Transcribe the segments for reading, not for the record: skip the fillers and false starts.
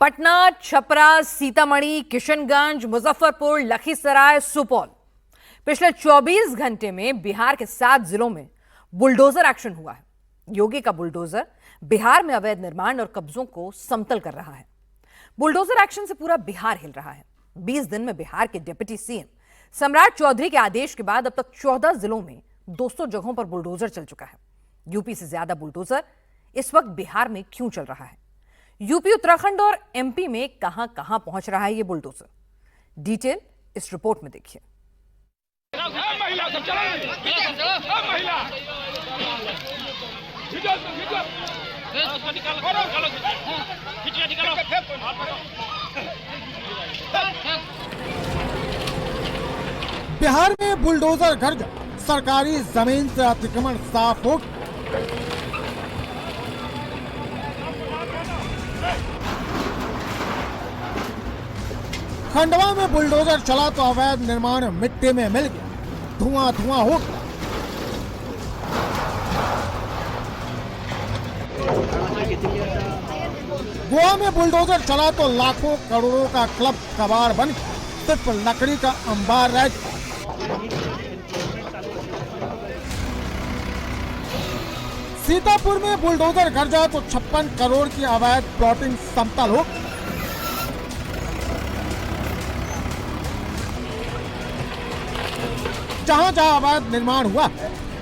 पटना, छपरा, सीतामढ़ी, किशनगंज, मुजफ्फरपुर, लखीसराय, सुपौल। पिछले 24 घंटे में बिहार के 7 जिलों में बुलडोजर एक्शन हुआ है। योगी का बुलडोजर बिहार में अवैध निर्माण और कब्जों को समतल कर रहा है। बुलडोजर एक्शन से पूरा बिहार हिल रहा है। 20 दिन में बिहार के डिप्टी सीएम सम्राट चौधरी के आदेश के बाद अब तक 14 जिलों में 200 जगहों पर बुलडोजर चल चुका है। यूपी से ज्यादा बुलडोजर इस वक्त बिहार में क्यों चल रहा है? यूपी, उत्तराखंड और एमपी में कहां कहां पहुंच रहा है ये बुलडोजर? डिटेल इस रिपोर्ट में देखिए। बिहार में बुलडोजर गर्ज, सरकारी जमीन से अतिक्रमण साफ हो। खंडवा में बुलडोजर चला तो अवैध निर्माण मिट्टी में मिल गया, धुआं धुआं हो गया। गोवा में बुलडोजर चला तो लाखों करोड़ों का क्लब कबाड़ बन गया, सिर्फ लकड़ी का अंबार रह गया। सीतापुर में बुलडोजर गरजा तो 56 करोड़ की अवैध प्लॉटिंग समतल हो। जहां जहां अवैध निर्माण हुआ,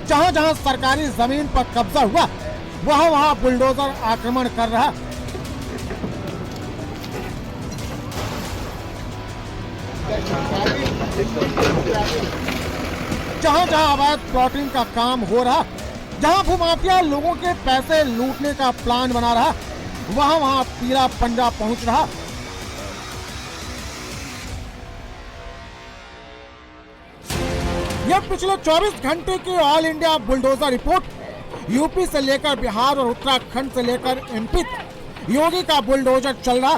जहां जहां सरकारी जमीन पर कब्जा हुआ, वहां वहां बुलडोजर आक्रमण कर रहा। जहां जहां अवैध प्लॉटिंग का काम हो रहा, जहां भूमाफिया लोगों के पैसे लूटने का प्लान बना रहा, वहां वहां पीला पंजा पहुंच रहा। यह पिछले 24 घंटे की all India bulldozer report. UP से लेकर बिहार और उत्तराखंड से लेकर एमपी तक योगी का बुलडोजर चल रहा।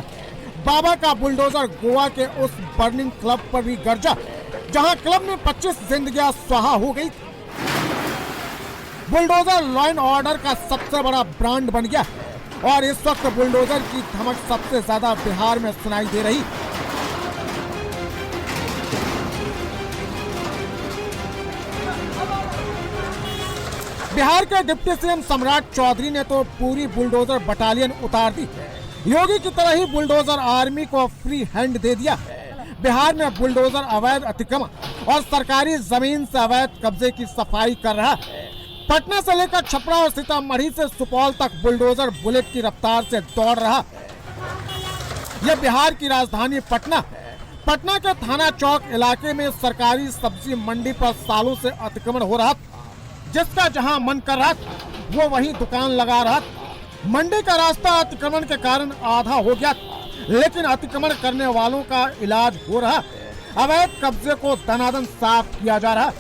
बाबा का बुलडोजर गोवा के उस बर्निंग क्लब पर भी गरजा, जहां क्लब में 25 जिंदगियां स्वाहा हो गई। बुलडोजर लॉ एंड ऑर्डर का सबसे बड़ा ब्रांड बन गया और इस वक्त बुलडोजर की धमक सबसे ज्यादा बिहार में सुनाई दे रही। बिहार के डिप्टी सीएम सम्राट चौधरी ने तो पूरी बुलडोजर बटालियन उतार दी। योगी की तरह ही बुलडोजर आर्मी को फ्री हैंड दे दिया। बिहार में बुलडोजर अवैध अतिक्रमण और सरकारी जमीन से अवैध कब्जे की सफाई कर रहा। पटना से लेकर छपरा और सीतामढ़ी से सुपौल तक बुलडोजर बुलेट की रफ्तार से दौड़ रहा। यह बिहार की राजधानी पटना के थाना चौक इलाके में सरकारी सब्जी मंडी पर सालों से अतिक्रमण हो रहा। जिसका जहां मन कर रहा वो वहीं दुकान लगा रहा। मंडी का रास्ता अतिक्रमण के कारण आधा हो गया, लेकिन अतिक्रमण करने वालों का इलाज हो रहा। अवैध कब्जे को दनादन साफ किया जा रहा।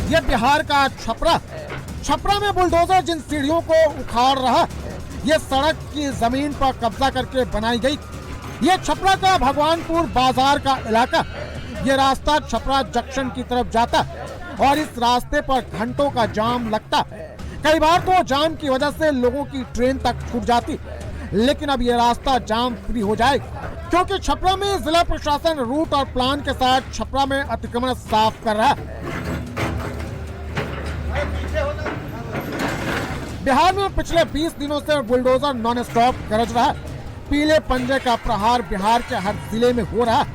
यह बिहार का छपरा में बुलडोजर जिन सीढ़ियों को उखाड़ रहा, यह सड़क की जमीन पर कब्जा करके बनाई गई। यह छपरा का भगवानपुर बाजार का इलाका। ये रास्ता छपरा जंक्शन की तरफ जाता और इस रास्ते पर घंटों का जाम लगता। कई बार तो जाम की वजह से लोगों की ट्रेन तक छूट जाती, लेकिन अब ये रास्ता जाम फ्री हो जाएगा, क्योंकि छपरा में जिला प्रशासन रूट और प्लान के साथ छपरा में अतिक्रमण साफ कर रहा है। बिहार में पिछले 20 दिनों से बुलडोजर नॉन स्टॉप गरज रहा। पीले पंजे का प्रहार बिहार के हर जिले में हो रहा।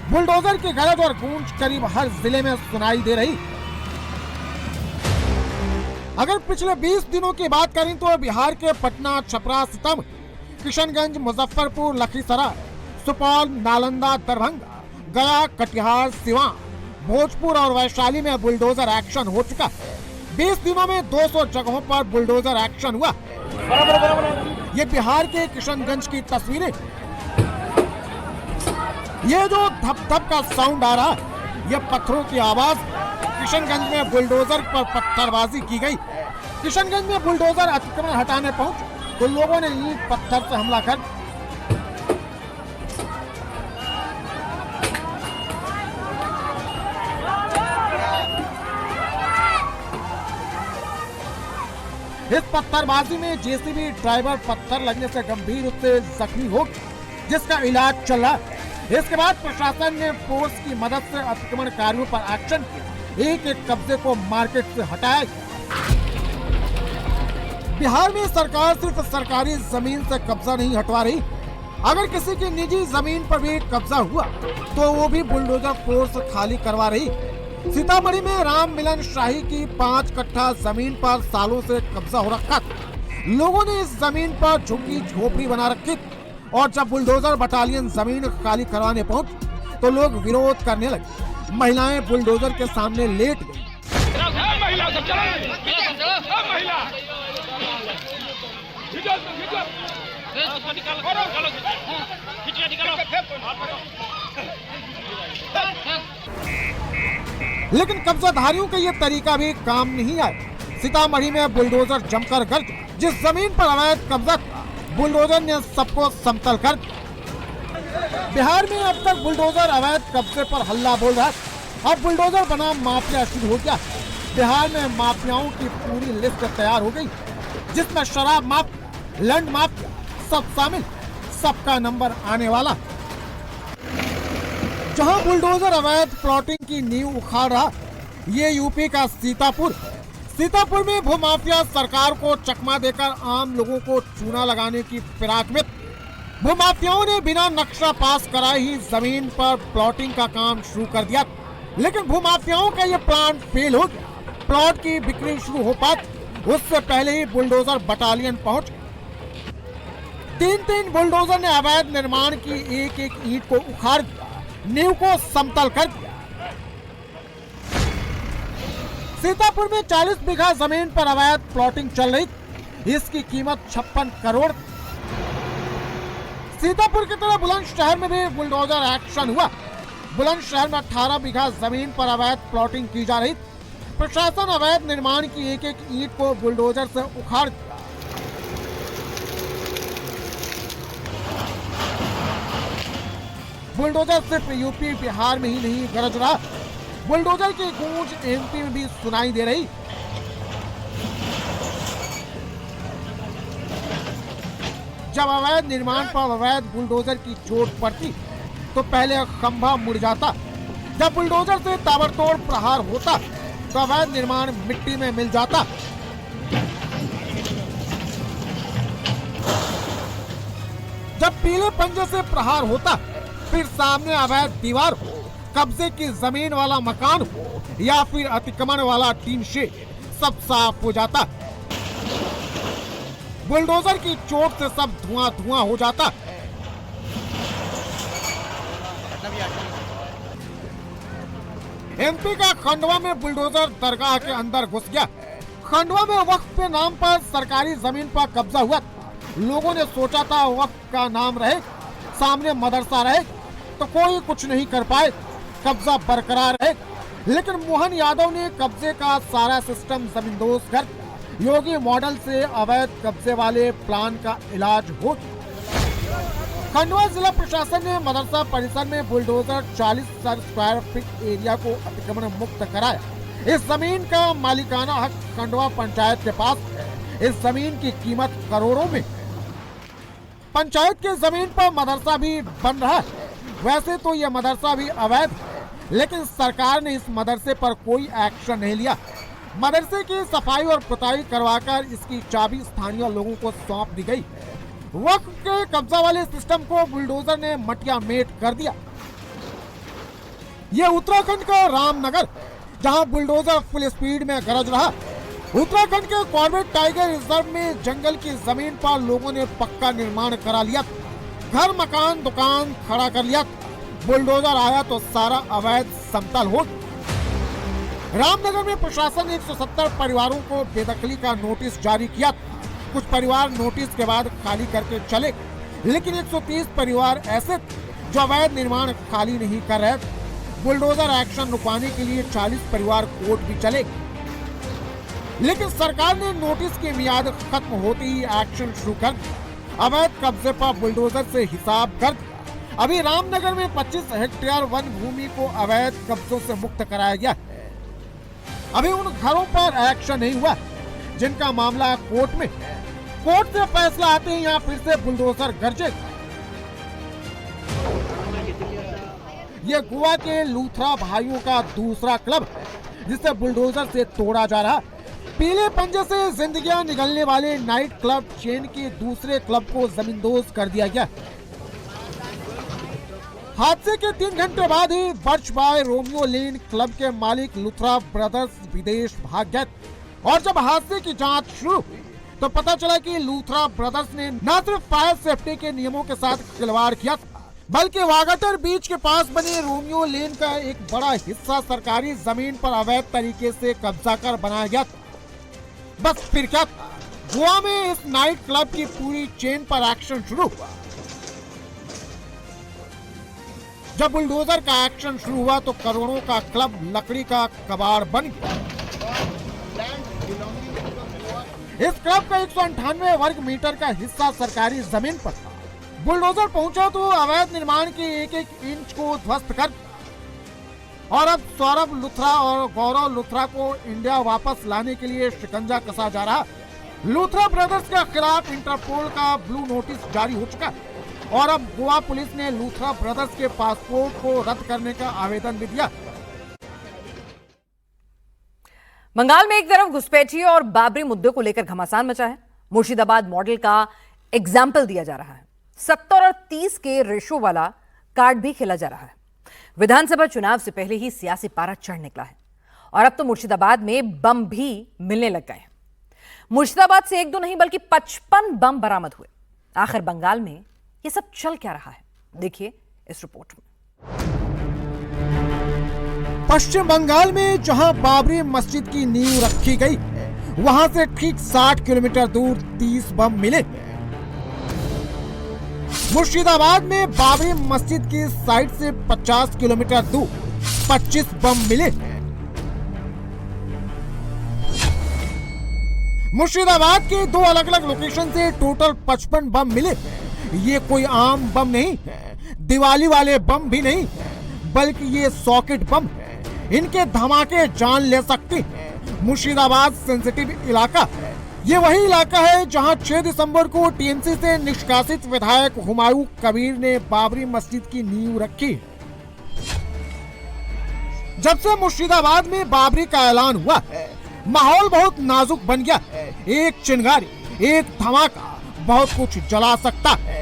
बुलडोजर की गरज और गूंज करीब हर जिले में सुनाई दे रही। अगर पिछले 20 दिनों की बात करें तो बिहार के पटना, छपरा, सीतामढ़ी, किशनगंज, मुजफ्फरपुर, लखीसराय, सुपौल, नालंदा, दरभंगा, गया, कटिहार, सिवान, भोजपुर और वैशाली में बुलडोजर एक्शन हो चुका। 20 दिनों में 200 जगहों पर बुलडोजर एक्शन हुआ। ये बिहार के किशनगंज की तस्वीरें। ये जो धप धप का साउंड आ रहा, ये पत्थरों की आवाज। किशनगंज में बुलडोजर पर पत्थरबाजी की गई। किशनगंज में बुलडोजर अतिक्रमण हटाने पहुंच तो लोगों ने ईंट पत्थर से हमला कर इस पत्थरबाजी में जेसीबी ड्राइवर पत्थर लगने से गंभीर रूप से जख्मी हो गया, जिसका इलाज चल रहा है। इसके बाद प्रशासन ने फोर्स की मदद से अतिक्रमणकारियों पर एक्शन किया, एक एक कब्जे को मार्केट से हटाया गया। बिहार में सरकार सिर्फ सरकारी जमीन से कब्जा नहीं हटवा रही, अगर किसी की निजी जमीन पर भी कब्जा हुआ तो वो भी बुलडोजर फोर्स खाली करवा रही। सीतामढ़ी में राम मिलन शाही की 5 कट्ठा जमीन पर सालों से कब्जा हो रखा था। लोगों ने इस जमीन पर झुग्गी झोपड़ी बना रखी और जब बुलडोजर बटालियन जमीन खाली करवाने पहुंचे तो लोग विरोध करने लगे। महिलाएं बुलडोजर के सामने लेट गई। लेकिन कब्जाधारियों का ये तरीका भी काम नहीं आया। सीतामढ़ी में बुलडोजर जमकर गरज, जिस जमीन पर अवैध कब्जा बुलडोजर ने सबको समतल कर दिया। बिहार में अब तक बुलडोजर अवैध कब्जे पर हल्ला बोल रहा है। अब बुलडोजर बना माफिया शुरू हो गया। बिहार में माफियाओं की पूरी लिस्ट तैयार हो गई, जिसमें शराब माफिया, लैंड माफिया सब शामिल, सबका नंबर आने वाला। जहां बुलडोजर अवैध प्लॉटिंग की नींव उखाड़ रहा, ये यूपी का सीतापुर। सीतापुर में भूमाफिया सरकार को चकमा देकर आम लोगों को चूना लगाने की फिराक में भूमाफियाओं ने बिना नक्शा पास कराए ही जमीन पर प्लॉटिंग का काम शुरू कर दिया। लेकिन भूमाफियाओं का ये प्लान फेल हो गया। प्लॉट की बिक्री शुरू हो पाती उससे पहले ही बुलडोजर बटालियन पहुंच। 3-3 बुलडोजर ने अवैध निर्माण की एक एक ईंट को उखाड़ दिया, नींव को समतल कर दिया। सीतापुर में 40 बीघा जमीन पर अवैध प्लॉटिंग चल रही, इसकी कीमत 56 करोड़। सीतापुर की तरह बुलंदशहर में भी बुलडोजर एक्शन हुआ। बुलंदशहर में 18 बीघा जमीन पर अवैध प्लॉटिंग की जा रही। प्रशासन अवैध निर्माण की एक एक ईंट को बुलडोजर से उखाड़ दिया। बुलडोजर सिर्फ यूपी बिहार में ही नहीं गरज रहा, बुलडोजर की गूंज एमपी में भी सुनाई दे रही। जब अवैध निर्माण पर अवैध बुलडोजर की चोट पड़ती तो पहले खंभा मुड़ जाता। जब बुलडोजर से ताबड़तोड़ प्रहार होता तो अवैध निर्माण मिट्टी में मिल जाता। जब पीले पंजे से प्रहार होता, फिर सामने अवैध दीवार हो, कब्जे की जमीन वाला मकान हो या फिर अतिक्रमण वाला टीन शेड, सब साफ हो जाता। बुलडोजर की चोट से सब धुआं धुआं हो जाता। एमपी का खंडवा में बुलडोजर दरगाह के अंदर घुस गया। खंडवा में वक्फ के नाम पर सरकारी जमीन पर कब्जा हुआ। लोगों ने सोचा था वक्फ का नाम रहे, सामने मदरसा रहे तो कोई कुछ नहीं कर पाए, कब्जा बरकरार रहे। लेकिन मोहन यादव ने कब्जे का सारा सिस्टम जमींदोज कर योगी मॉडल से अवैध कब्जे वाले प्लान का इलाज हो गया। खंडवा जिला प्रशासन ने मदरसा परिसर में बुलडोजर 40 स्क्वायर फीट एरिया को अतिक्रमण मुक्त कराया। इस जमीन का मालिकाना हक खंडवा पंचायत के पास है। इस जमीन की कीमत करोड़ों में। पंचायत के जमीन पर मदरसा भी बन रहा है। वैसे तो यह मदरसा भी अवैध है, लेकिन सरकार ने इस मदरसे पर कोई एक्शन नहीं लिया। मदरसे की सफाई और पुताई करवाकर इसकी चाबी स्थानीय लोगों को सौंप दी गई। वक्फ के कब्जा वाले सिस्टम को बुलडोजर ने मटिया मेट कर दिया। यह उत्तराखंड का रामनगर, जहां बुलडोजर फुल स्पीड में गरज रहा। उत्तराखंड के कॉर्बेट टाइगर रिजर्व में जंगल की जमीन पर लोगों ने पक्का निर्माण करा लिया, घर मकान दुकान खड़ा कर लिया। बुलडोजर आया तो सारा अवैध समतल हो गया। रामनगर में प्रशासन ने 170 परिवारों को बेदखली का नोटिस जारी किया। कुछ परिवार नोटिस के बाद खाली करके चले, लेकिन 130 परिवार ऐसे जो अवैध निर्माण खाली नहीं कर रहे। बुलडोजर एक्शन रुकवाने के लिए 40 परिवार कोर्ट भी चले, लेकिन सरकार ने नोटिस की मियाद खत्म होते ही एक्शन शुरू कर दिया। अवैध कब्जे पर बुलडोजर से हिसाब कर दिया। अभी रामनगर में 25 हेक्टेयर वन भूमि को अवैध कब्जों से मुक्त कराया गया है। अभी उन घरों पर एक्शन नहीं हुआ जिनका मामला कोर्ट में है। कोर्ट से फैसला आते ही यहाँ फिर से बुलडोजर गरजेगा। ये गोवा के लूथरा भाइयों का दूसरा क्लब है जिसे बुलडोजर से तोड़ा जा रहा है। पीले पंजे से जिंदगियां निगलने वाले नाइट क्लब चेन के दूसरे क्लब को जमींदोज कर दिया गया। हादसे के 3 घंटे बाद ही Birch by Romeo Lane club के मालिक लूथरा ब्रदर्स विदेश भाग गए और जब हादसे की जांच शुरू हुई तो पता चला कि लूथरा ब्रदर्स ने न सिर्फ फायर सेफ्टी के नियमों के साथ खिलवाड़ किया बल्कि वागटर बीच के पास बने रोमियो लेन का एक बड़ा हिस्सा सरकारी जमीन पर अवैध तरीके से कब्जा कर बनाया गया था। बस फिर क्या था, गोवा में इस नाइट क्लब की पूरी चेन पर एक्शन शुरू हुआ। जब बुलडोजर का एक्शन शुरू हुआ तो करोड़ों का क्लब लकड़ी का कबाड़ बन गया। इस क्लब का 198 वर्ग मीटर का हिस्सा सरकारी जमीन पर था। बुलडोजर पहुंचा तो अवैध निर्माण के एक इंच को ध्वस्त कर और अब सौरभ लूथरा और गौरव लूथरा को इंडिया वापस लाने के लिए शिकंजा कसा जा रहा। लूथरा ब्रदर्स के खिलाफ इंटरपोल का ब्लू नोटिस जारी हो चुका है और अब गोवा पुलिस ने लूथरा ब्रदर्स के पासपोर्ट को रद्द करने का आवेदन भी दिया। बंगाल में एक तरफ घुसपैठी और बाबरी मुद्दे को लेकर घमासान मचा है। मुर्शिदाबाद मॉडल का एग्जाम्पल दिया जा रहा है। 70 और 30 के रेशो वाला कार्ड भी खेला जा रहा है। विधानसभा चुनाव से पहले ही सियासी पारा चढ़ निकला है और अब तो मुर्शिदाबाद में बम भी मिलने लग गए हैं। मुर्शिदाबाद से 1-2 नहीं बल्कि 55 बम बरामद हुए। आखिर बंगाल में ये सब चल क्या रहा है, देखिए इस रिपोर्ट में। पश्चिम बंगाल में जहां बाबरी मस्जिद की नींव रखी गई है, वहां से ठीक 60 किलोमीटर दूर 30 बम मिले। मुर्शिदाबाद में बाबरी मस्जिद की साइड से 50 किलोमीटर दूर 25 बम मिले। मुर्शिदाबाद के 2 अलग अलग लोकेशन से टोटल 55 बम मिले। ये कोई आम बम नहीं है, दिवाली वाले बम भी नहीं है, बल्कि ये सॉकेट बम है। इनके धमाके जान ले सकते हैं। मुर्शिदाबाद सेंसिटिव इलाका है। ये वही इलाका है जहां 6 दिसंबर को टीएमसी से निष्कासित विधायक हुमायूं कबीर ने बाबरी मस्जिद की नींव रखी। जब से मुर्शिदाबाद में बाबरी का ऐलान हुआ है, माहौल बहुत नाजुक बन गया है। एक चिंगारी, एक धमाका बहुत कुछ जला सकता है।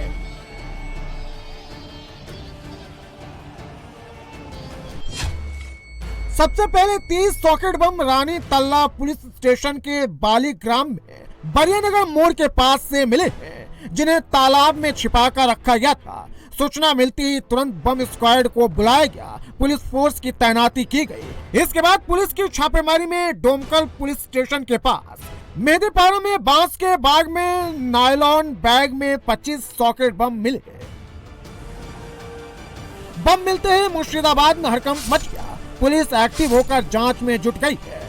सबसे पहले 30 सॉकेट बम रानी तल्ला पुलिस स्टेशन के बालीग्राम में बरियानगर मोड़ के पास से मिले हैं, जिन्हें तालाब में छिपाकर रखा गया था। सूचना मिलती ही तुरंत बम स्क्वाड को बुलाया गया, पुलिस फोर्स की तैनाती की गई। इसके बाद पुलिस की छापेमारी में डोमकल पुलिस स्टेशन के पास मेहदीपाड़ा में बांस के बाग में नायलॉन बैग में 25 सॉकेट बम मिले। बम मिलते ही मुर्शिदाबाद में हड़कंप मच गया। पुलिस एक्टिव होकर जांच में जुट गई है।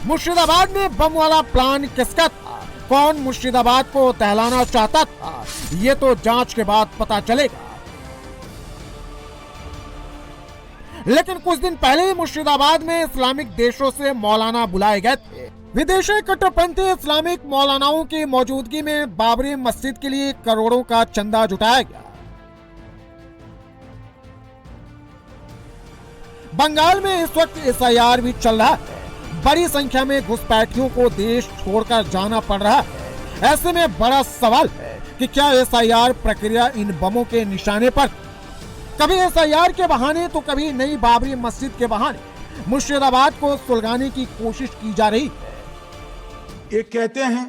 मुर्शिदाबाद में बम वाला प्लान किसका था, कौन मुर्शिदाबाद को दहलाना चाहता था, ये तो जांच के बाद पता चलेगा। लेकिन कुछ दिन पहले ही मुर्शिदाबाद में इस्लामिक देशों से मौलाना बुलाए गए थे। विदेशी कट्टरपंथी इस्लामिक मौलानाओं की मौजूदगी में बाबरी मस्जिद के लिए करोड़ों का चंदा जुटाया गया। बंगाल में इस वक्त एसआईआर भी चल रहा है। बड़ी संख्या में घुसपैठियों को देश छोड़कर जाना पड़ रहा है। ऐसे में बड़ा सवाल है कि क्या एसआईआर प्रक्रिया इन बमों के निशाने पर, कभी एसआईआर के बहाने तो कभी नई बाबरी मस्जिद के बहाने मुर्शिदाबाद को सुलगाने की कोशिश की जा रही है। ये कहते हैं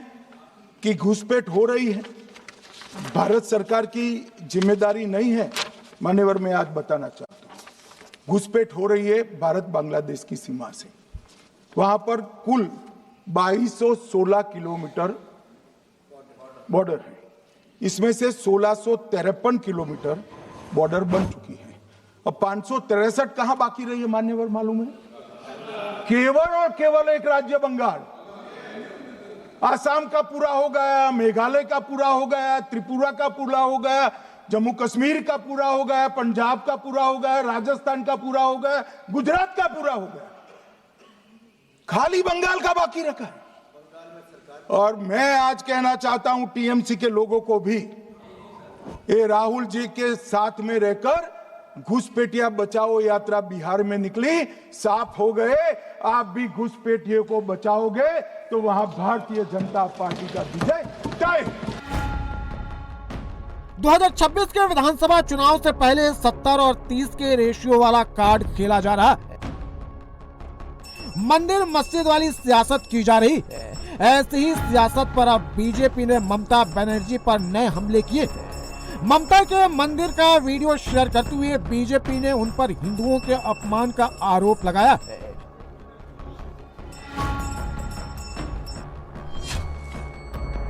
कि घुसपैठ हो रही है, भारत सरकार की जिम्मेदारी नहीं है। मान्यवर, मैं आज बताना चाहता हूं, घुसपैठ हो रही है भारत बांग्लादेश की सीमा से। वहां पर कुल 2216 किलोमीटर बॉर्डर है। इसमें से 1653 किलोमीटर बॉर्डर बन चुकी है। अब 563 कहां बाकी रही है मान्यवर मालूम है? केवल और केवल एक राज्य बंगाल। आसाम का पूरा हो गया, मेघालय का पूरा हो गया, त्रिपुरा का पूरा हो गया, जम्मू कश्मीर का पूरा हो गया, पंजाब का पूरा हो गया, राजस्थान का पूरा हो गया, गुजरात का पूरा हो गया। खाली बंगाल का बाकी रखा है। और मैं आज कहना चाहता हूं टीएमसी के लोगों को भी, ये राहुल जी के साथ में रहकर घुसपैठिया बचाओ यात्रा बिहार में निकली, साफ हो गए। आप भी घुसपैठियों को बचाओगे तो वहां भारतीय जनता पार्टी का विजय तय। 2026 के विधानसभा चुनाव से पहले 70 और 30 के रेशियो वाला कार्ड खेला जा रहा है। मंदिर मस्जिद वाली सियासत की जा रही है। ऐसी ही सियासत पर अब बीजेपी ने ममता बनर्जी पर नए हमले किए। ममता के मंदिर का वीडियो शेयर करते हुए बीजेपी ने उन पर हिंदुओं के अपमान का आरोप लगाया है।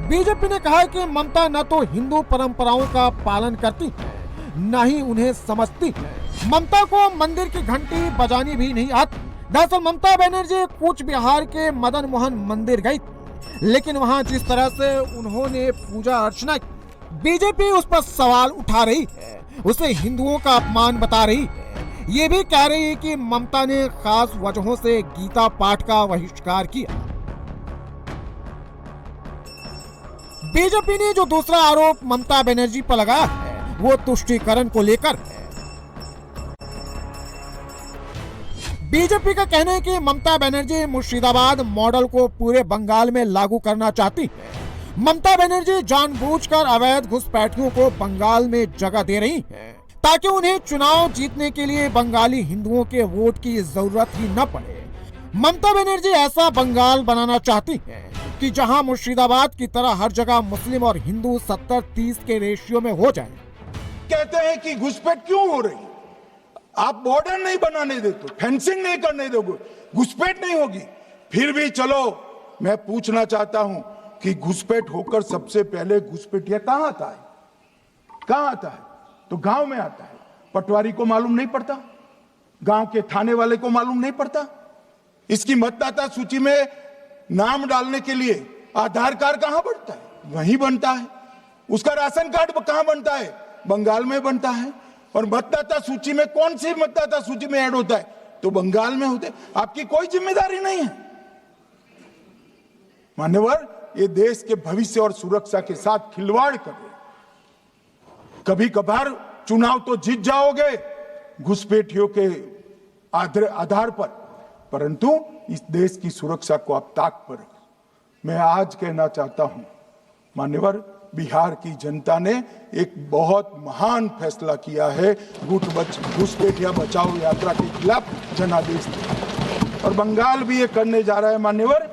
बीजेपी ने कहा है कि ममता न तो हिंदू परंपराओं का पालन करती न ही उन्हें समझती। ममता को मंदिर की घंटी बजानी भी नहीं आती। दरअसल ममता बनर्जी कूच बिहार के मदन मोहन मंदिर गई, लेकिन वहां जिस तरह से उन्होंने पूजा अर्चना की, बीजेपी उस पर सवाल उठा रही है, उसे हिंदुओं का अपमान बता रही है। ये भी कह रही है कि ममता ने खास वजहों से गीता पाठ का बहिष्कार किया। बीजेपी ने जो दूसरा आरोप ममता बनर्जी पर लगाया है वो तुष्टीकरण को लेकर है। बीजेपी का कहना है कि ममता बनर्जी मुर्शिदाबाद मॉडल को पूरे बंगाल में लागू करना चाहती है। ममता बनर्जी जानबूझकर अवैध घुसपैठियों को बंगाल में जगह दे रही हैं, ताकि उन्हें चुनाव जीतने के लिए बंगाली हिंदुओं के वोट की जरूरत ही न पड़े। ममता बनर्जी ऐसा बंगाल बनाना चाहती हैं कि जहां मुर्शिदाबाद की तरह हर जगह मुस्लिम और हिंदू 70-30 के रेशियो में हो जाएं। कहते हैं कि घुसपैठ क्यों हो रही? आप बॉर्डर नहीं बनाने देते, फेंसिंग नहीं करने दोगे, घुसपैठ नहीं होगी। फिर भी चलो, मैं पूछना चाहता हूं कि घुसपैठ होकर सबसे पहले घुसपैठिया कहां आता है? कहां आता है? तो गांव में आता है। पटवारी को मालूम नहीं पड़ता, गांव के थाने वाले को मालूम नहीं पड़ता। इसकी मतदाता सूची में नाम डालने के लिए आधार कार्ड कहां बनता है? वहीं बनता है। उसका राशन कार्ड कहां बनता है? बंगाल में बनता है। और मतदाता सूची में कौन सी मतदाता सूची में ऐड होता है? तो बंगाल में होते। आपकी कोई जिम्मेदारी नहीं है। मान्यवर, ये देश के भविष्य और सुरक्षा के साथ खिलवाड़ कर रहे। कभी कभार चुनाव तो जीत जाओगे घुसपैठियों के आधार पर, परंतु इस देश की सुरक्षा को आप ताक पर रखो। मैं आज कहना चाहता हूं मान्यवर, बिहार की जनता ने एक बहुत महान फैसला किया है घुसपैठिया बचाओ यात्रा के खिलाफ जनादेश दिया। और बंगाल भी ये करने जा रहा है मान्यवर,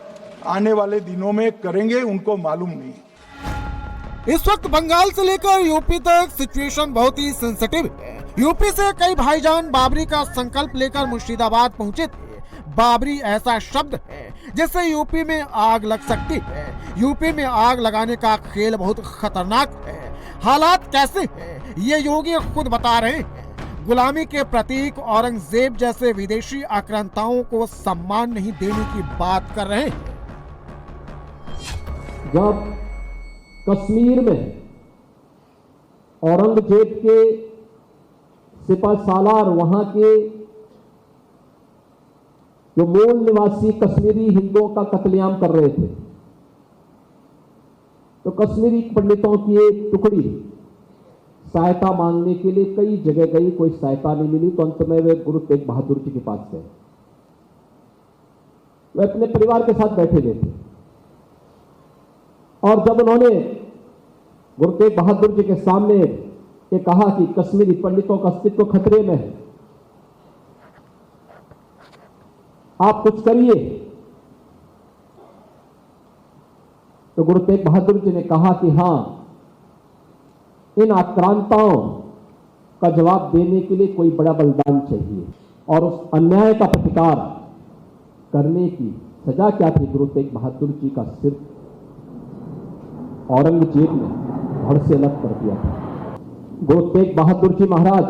आने वाले दिनों में करेंगे, उनको मालूम नहीं। इस वक्त बंगाल से लेकर यूपी तक सिचुएशन बहुत ही सेंसिटिव है। यूपी से कई भाईजान बाबरी का संकल्प लेकर मुर्शिदाबाद पहुंचे थे। बाबरी ऐसा शब्द है जिससे यूपी में आग लग सकती है। यूपी में आग लगाने का खेल बहुत खतरनाक है। हालात कैसे हैं ये योगी खुद बता रहे हैं। गुलामी के प्रतीक औरंगजेब जैसे विदेशी आक्रांताओं को सम्मान नहीं देने की बात कर रहे हैं। जब कश्मीर में औरंगजेब के सिपहसालार वहां के जो मूल निवासी कश्मीरी हिंदुओं का कत्लेआम कर रहे थे, तो कश्मीरी पंडितों की एक टुकड़ी सहायता मांगने के लिए कई जगह गई, कोई सहायता नहीं मिली। तो अंत में वे गुरु तेग बहादुर जी के पास गए। वे अपने परिवार के साथ बैठे हुए थे और जब उन्होंने गुरु तेग बहादुर जी के सामने ये कहा कि कश्मीरी पंडितों का अस्तित्व खतरे में है, आप कुछ करिए, तो गुरु तेग बहादुर जी ने कहा कि हां, इन आक्रांताओं का जवाब देने के लिए कोई बड़ा बलिदान चाहिए। और उस अन्याय का प्रतिकार करने की सजा क्या थी? गुरु तेग बहादुर जी का सिर औरंगजेब ने धड़ से अलग कर दिया था। गुरु तेग बहादुर जी महाराज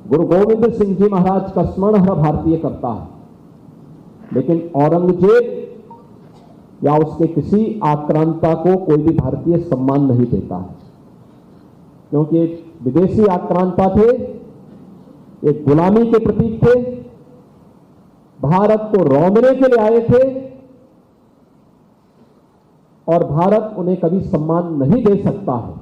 गुरु गोविंद सिंह जी महाराज का स्मरण हर भारतीय करता है, लेकिन औरंगजेब या उसके किसी आक्रांता को कोई भी भारतीय सम्मान नहीं देता है, क्योंकि एक विदेशी आक्रांता थे, एक गुलामी के प्रतीक थे, भारत को रौंदने के लिए आए थे और भारत उन्हें कभी सम्मान नहीं दे सकता है।